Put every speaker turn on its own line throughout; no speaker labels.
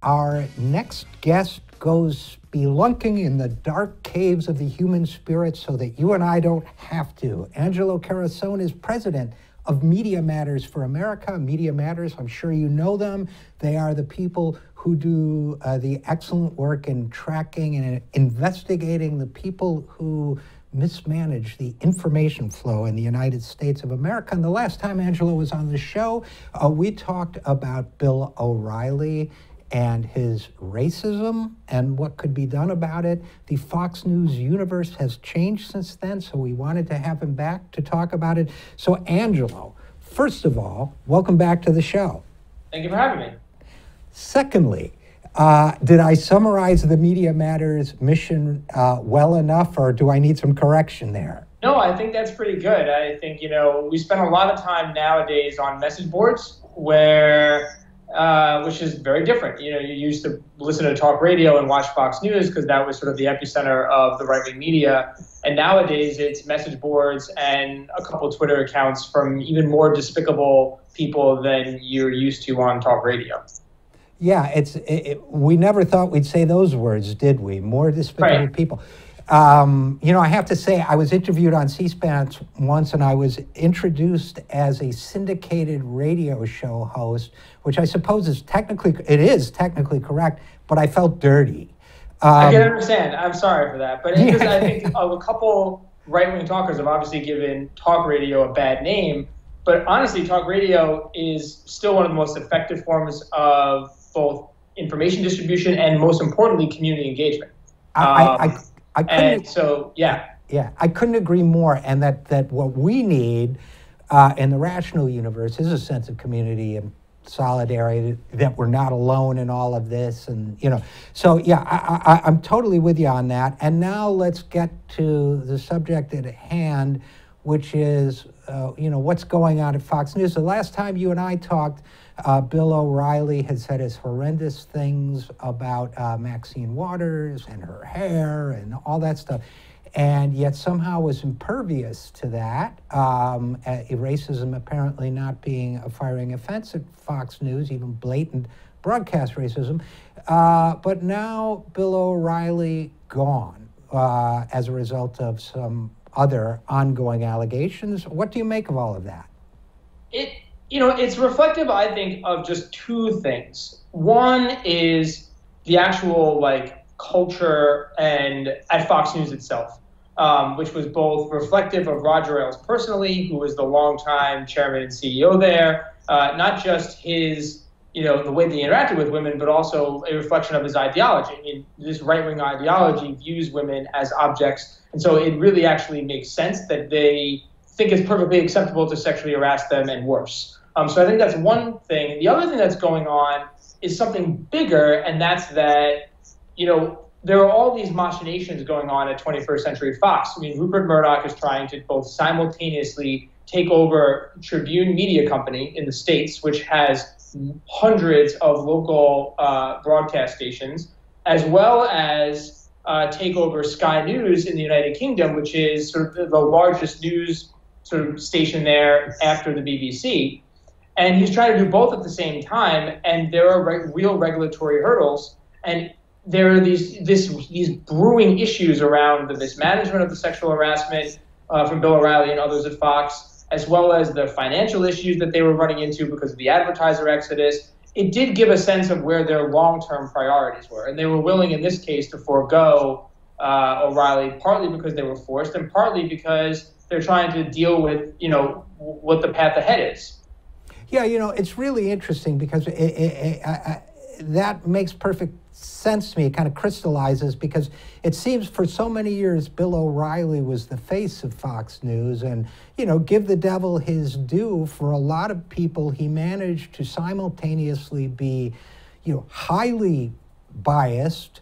Our next guest goes spelunking in the dark caves of the human spirit so that you and I don't have to. Angelo Carusone is president of Media Matters for America. Media Matters, I'm sure you know them. They are the people who do the excellent work in tracking and investigating the people who mismanage the information flow in the United States of America. And the last time Angelo was on the show, we talked about Bill O'Reilly and his racism and what could be done about it. The Fox News universe has changed since then, so we wanted to have him back to talk about it. So Angelo, first of all, welcome back to the show.
Thank you for having me.
Secondly, did I summarize the Media Matters mission well enough, or do I need some correction there?
No, I think that's pretty good. I think, we spend a lot of time nowadays on message boards where which is very different. You used to listen to talk radio and watch Fox News because that was sort of the epicenter of the right-wing media. And nowadays it's message boards and a couple Twitter accounts from even more despicable people than you're used to on talk radio.
Yeah, we never thought we'd say those words, did we? More despicable
Right.
people. I have to say, I was interviewed on C-SPAN once, and I was introduced as a syndicated radio show host, which I suppose is technically correct, but I felt dirty.
I can understand. I'm sorry for that. But because I think a couple right-wing talkers have obviously given talk radio a bad name, but honestly, talk radio is still one of the most effective forms of both information distribution and, most importantly, community engagement.
Yeah, I couldn't agree more. And that what we need in the rational universe is a sense of community and solidarity, that we're not alone in all of this. And, so yeah, I'm totally with you on that. And now let's get to the subject at hand, which is, what's going on at Fox News. The last time you and I talked, Bill O'Reilly had said his horrendous things about Maxine Waters and her hair and all that stuff, and yet somehow was impervious to that. Racism apparently not being a firing offense at Fox News, even blatant broadcast racism. But now Bill O'Reilly gone as a result of some other ongoing allegations. What do you make of all of that?
It's reflective, I think, of just two things. One is the actual culture and at Fox News itself, which was both reflective of Roger Ailes personally, who was the longtime chairman and CEO there, not just his, the way that he interacted with women, but also a reflection of his ideology. I mean, this right-wing ideology views women as objects, and so it really actually makes sense that they think it's perfectly acceptable to sexually harass them and worse. So I think that's one thing. The other thing that's going on is something bigger, and that's that, there are all these machinations going on at 21st Century Fox. I mean, Rupert Murdoch is trying to both simultaneously take over Tribune Media Company in the States, which has hundreds of local broadcast stations, as well as take over Sky News in the United Kingdom, which is sort of the largest news sort of station there after the BBC. And he's trying to do both at the same time, and there are real regulatory hurdles, and there are these brewing issues around the mismanagement of the sexual harassment from Bill O'Reilly and others at Fox, as well as the financial issues that they were running into because of the advertiser exodus. It did give a sense of where their long-term priorities were, and they were willing in this case to forego O'Reilly, partly because they were forced and partly because they're trying to deal with, what the path ahead is.
Yeah, it's really interesting because that makes perfect sense to me. It kind of crystallizes because it seems for so many years Bill O'Reilly was the face of Fox News, and, give the devil his due, for a lot of people he managed to simultaneously be, highly biased,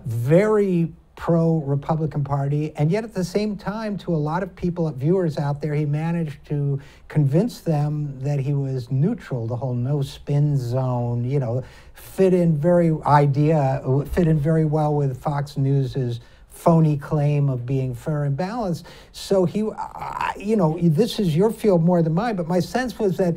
very pro-Republican Party, and yet at the same time, to a lot of people, viewers out there, he managed to convince them that he was neutral. The whole no-spin zone, fit in very very well with Fox News's phony claim of being fair and balanced. So this is your field more than mine, but my sense was that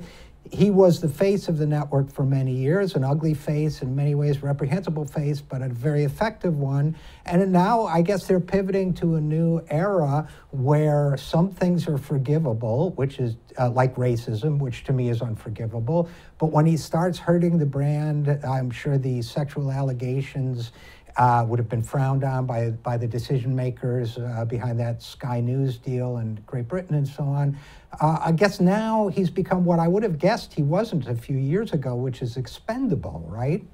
he was the face of the network for many years, an ugly face, in many ways reprehensible face, but a very effective one. And now I guess they're pivoting to a new era where some things are forgivable, which is like racism, which to me is unforgivable. But when he starts hurting the brand, I'm sure the sexual allegations would have been frowned on by the decision makers behind that Sky News deal in Great Britain and so on. I guess now he's become what I would have guessed he wasn't a few years ago, which is expendable, right?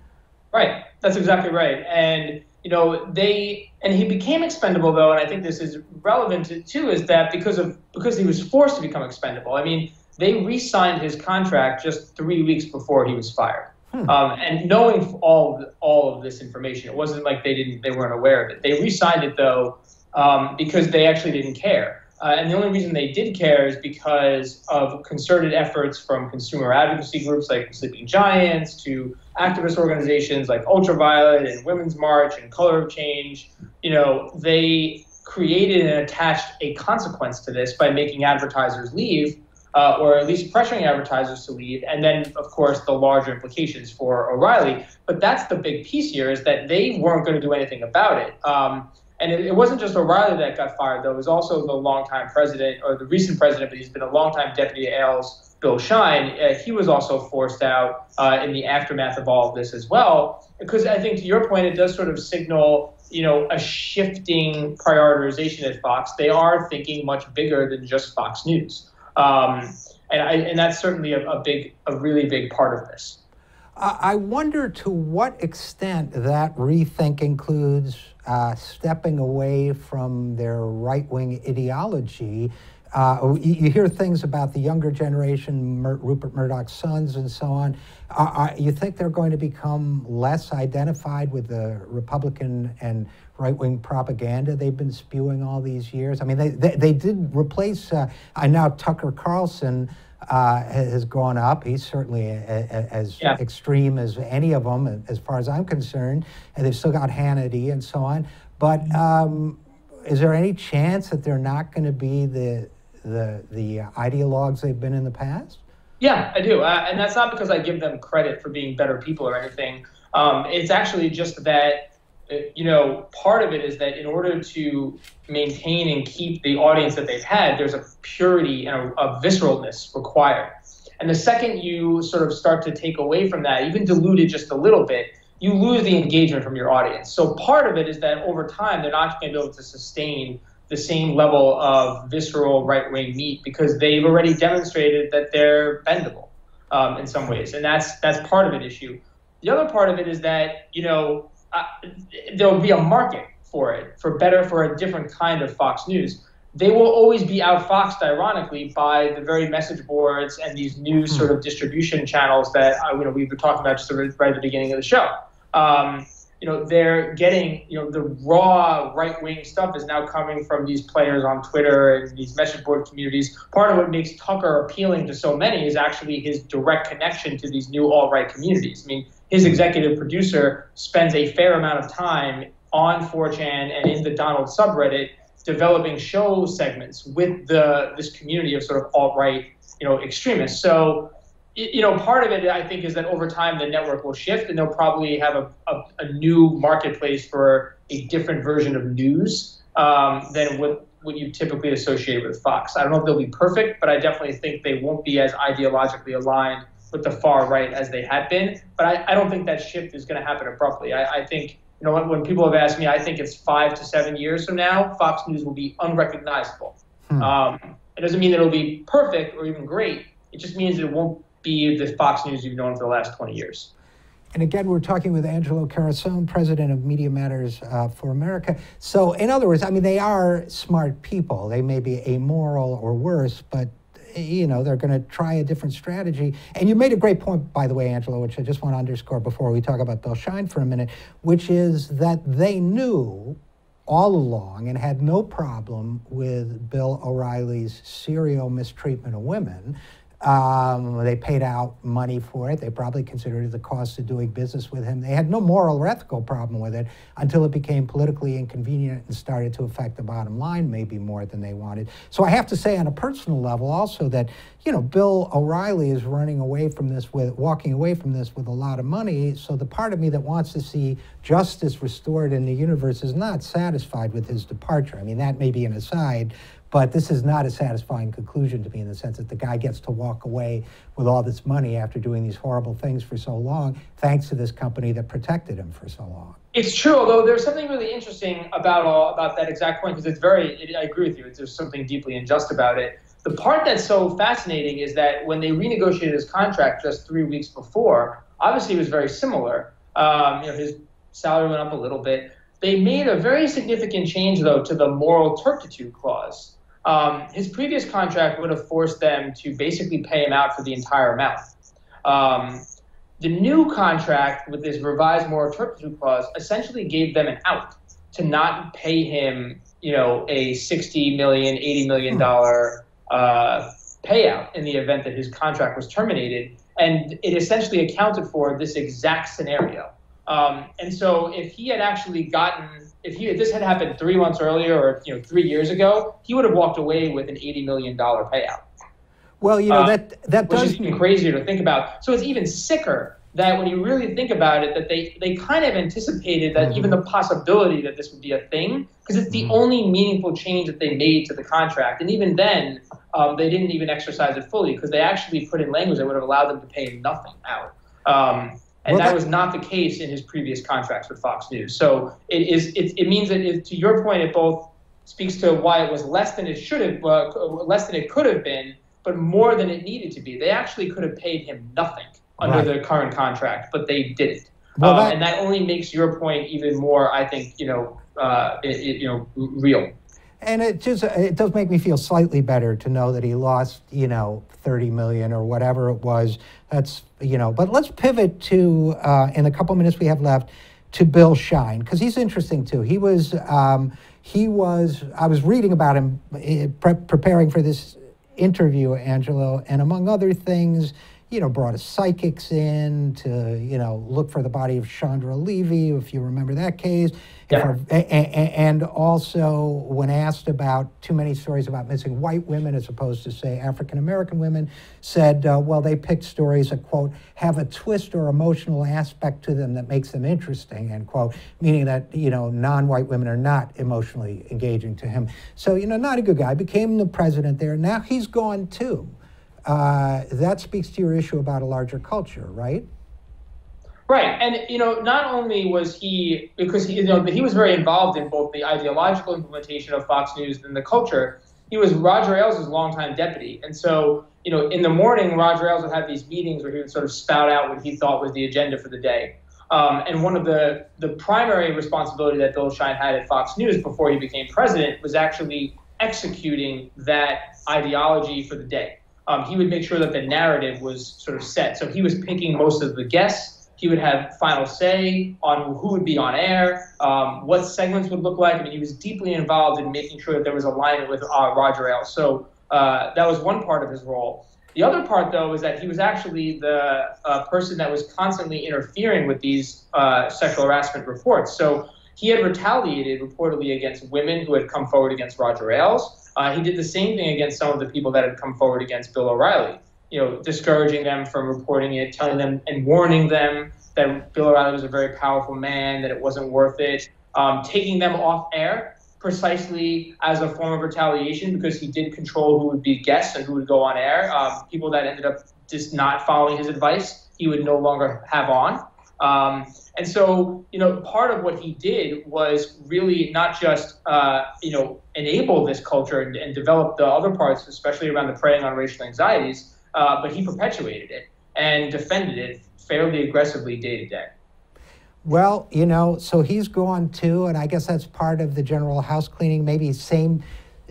Right. That's exactly right. And he became expendable though, and I think this is relevant too, is that because he was forced to become expendable. I mean, they re-signed his contract just 3 weeks before he was fired. And knowing all of this information, it wasn't like they weren't aware of it. They re-signed it though because they actually didn't care. And the only reason they did care is because of concerted efforts from consumer advocacy groups like Sleeping Giants to activist organizations like Ultraviolet and Women's March and Color of Change. They created and attached a consequence to this by making advertisers leave, or at least pressuring advertisers to leave, and then, of course, the larger implications for O'Reilly. But that's the big piece here, is that they weren't going to do anything about it. And it wasn't just O'Reilly that got fired, though. It was also the longtime president, or the recent president, but he's been a longtime deputy at Ailes, Bill Shine. He was also forced out in the aftermath of all of this as well. Because I think, to your point, it does sort of signal, a shifting prioritization at Fox. They are thinking much bigger than just Fox News. And that's certainly a really big part of this.
I wonder to what extent that rethink includes stepping away from their right-wing ideology. You hear things about the younger generation, Rupert Murdoch's sons and so on. You think they're going to become less identified with the Republican and right-wing propaganda they've been spewing all these years? I mean, they did replace, now Tucker Carlson has gone up. He's certainly as extreme as any of them, as far as I'm concerned. And they've still got Hannity and so on. But is there any chance that they're not going to be the ideologues they've been in the past?
Yeah, I do. And that's not because I give them credit for being better people or anything. It's actually just that, part of it is that in order to maintain and keep the audience that they've had, there's a purity and a visceralness required. And the second you sort of start to take away from that, even dilute it just a little bit, you lose the engagement from your audience. So part of it is that over time, they're not going to be able to sustain the same level of visceral right-wing meat because they've already demonstrated that they're bendable in some ways. And that's part of an issue. The other part of it is that, there'll be a market for it, for a different kind of Fox News. They will always be outfoxed, ironically, by the very message boards and these new sort of distribution channels that we were talking about just right at the beginning of the show. They're getting, the raw right-wing stuff is now coming from these players on Twitter and these message board communities. Part of what makes Tucker appealing to so many is actually his direct connection to these new alt-right communities. I mean, his executive producer spends a fair amount of time on 4chan and in the Donald subreddit developing show segments with this community of sort of alt-right, extremists. So, part of it, I think, is that over time the network will shift and they'll probably have a new marketplace for a different version of news than what you typically associate with Fox. I don't know if they'll be perfect, but I definitely think they won't be as ideologically aligned with the far right as they had been. But I don't think that shift is going to happen abruptly. I think, when people have asked me, I think it's 5 to 7 years from now, Fox News will be unrecognizable. It doesn't mean that it'll be perfect or even great. It just means it won't be the Fox News you've known for the last 20 years.
And again, we're talking with Angelo Carusone, president of Media Matters for America. So in other words, I mean, they are smart people. They may be amoral or worse, but they're going to try a different strategy. And you made a great point, by the way, Angelo, which I just want to underscore before we talk about Bill Shine for a minute, which is that they knew all along and had no problem with Bill O'Reilly's serial mistreatment of women. They paid out money for it. They probably considered it the cost of doing business with him. They had no moral or ethical problem with it until it became politically inconvenient and started to affect the bottom line maybe more than they wanted. So I have to say on a personal level also that, you know, Bill O'Reilly is walking away from this with a lot of money. So the part of me that wants to see justice restored in the universe is not satisfied with his departure. I mean, that may be an aside, but this is not a satisfying conclusion to me in the sense that the guy gets to walk away with all this money after doing these horrible things for so long, thanks to this company that protected him for so long.
It's true, although there's something really interesting about that exact point, because I agree with you, there's something deeply unjust about it. The part that's so fascinating is that when they renegotiated his contract just 3 weeks before, obviously it was very similar. His salary went up a little bit. They made a very significant change, though, to the moral turpitude clause. His previous contract would have forced them to basically pay him out for the entire amount. The new contract with this revised moral turpitude clause essentially gave them an out to not pay him, a $60 million, $80 million payout in the event that his contract was terminated. And it essentially accounted for this exact scenario. And so if he had actually if this had happened 3 months earlier or 3 years ago, he would have walked away with an $80 million payout.
Well, that
which
does
is even crazier to think about. So it's even sicker that when you really think about it, that they kind of anticipated that even the possibility that this would be a thing, because it's the only meaningful change that they made to the contract. And even then, they didn't even exercise it fully because they actually put in language that would have allowed them to pay nothing out. And that was not the case in his previous contracts with Fox News. So it means that, to your point, it both speaks to why it was less than it should have, less than it could have been, but more than it needed to be. They actually could have paid him nothing under the current contract, but they didn't. And that only makes your point even more, I think, real.
And it does make me feel slightly better to know that he lost, 30 million or whatever it was. That's, but let's pivot to, in the couple minutes we have left, to Bill Shine, because he's interesting too. I was reading about him preparing for this interview, Angelo, and among other things, brought his psychics in to, look for the body of Chandra Levy, if you remember that case.
Yeah.
And also, when asked about too many stories about missing white women as opposed to, say, African-American women, said, well, they picked stories that, quote, have a twist or emotional aspect to them that makes them interesting, end quote, meaning that, non-white women are not emotionally engaging to him. So, not a good guy. Became the president there. Now he's gone, too. That speaks to your issue about a larger culture, right?
Right, and not only was he, because he was very involved in both the ideological implementation of Fox News and the culture. He was Roger Ailes' longtime deputy, and so in the morning, Roger Ailes would have these meetings where he would sort of spout out what he thought was the agenda for the day. And one of the primary responsibility that Bill Shine had at Fox News before he became president was actually executing that ideology for the day. He would make sure that the narrative was sort of set. So he was picking most of the guests. He would have final say on who would be on air, what segments would look like. I mean, he was deeply involved in making sure that there was alignment with Roger Ailes. So that was one part of his role. The other part, though, is that he was actually the person that was constantly interfering with these sexual harassment reports. So he had retaliated reportedly against women who had come forward against Roger Ailes. He did the same thing against some of the people that had come forward against Bill O'Reilly, discouraging them from reporting it, telling them and warning them that Bill O'Reilly was a very powerful man, that it wasn't worth it, taking them off air precisely as a form of retaliation because he did control who would be guests and who would go on air. People that ended up just not following his advice, he would no longer have on. And so, part of what he did was really not just, enable this culture and develop the other parts, especially around the preying on racial anxieties, but he perpetuated it and defended it fairly aggressively day to day.
Well, so he's gone too, and I guess that's part of the general house cleaning, maybe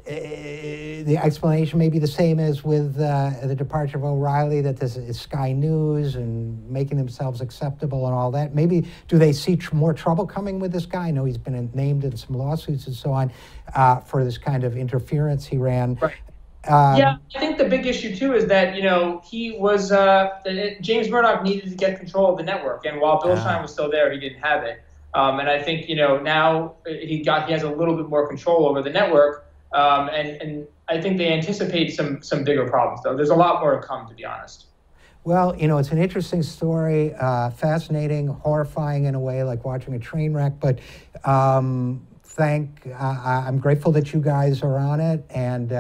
the explanation may be the same as with the departure of O'Reilly, that this is Sky News and making themselves acceptable and all that. Maybe do they see more trouble coming with this guy? I know he's been named in some lawsuits and so on for this kind of interference he ran.
Right. Yeah, I think the big issue too is that he was James Murdoch needed to get control of the network, and while Bill Shine was still there, he didn't have it. And I think now he has a little bit more control over the network, and I think they anticipate some bigger problems though. There's a lot more to come, to be honest.
Well, it's an interesting story, fascinating, horrifying in a way, like watching a train wreck. But I'm grateful that you guys are on it. And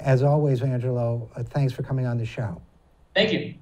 as always, Angelo, thanks for coming on the show.
Thank you.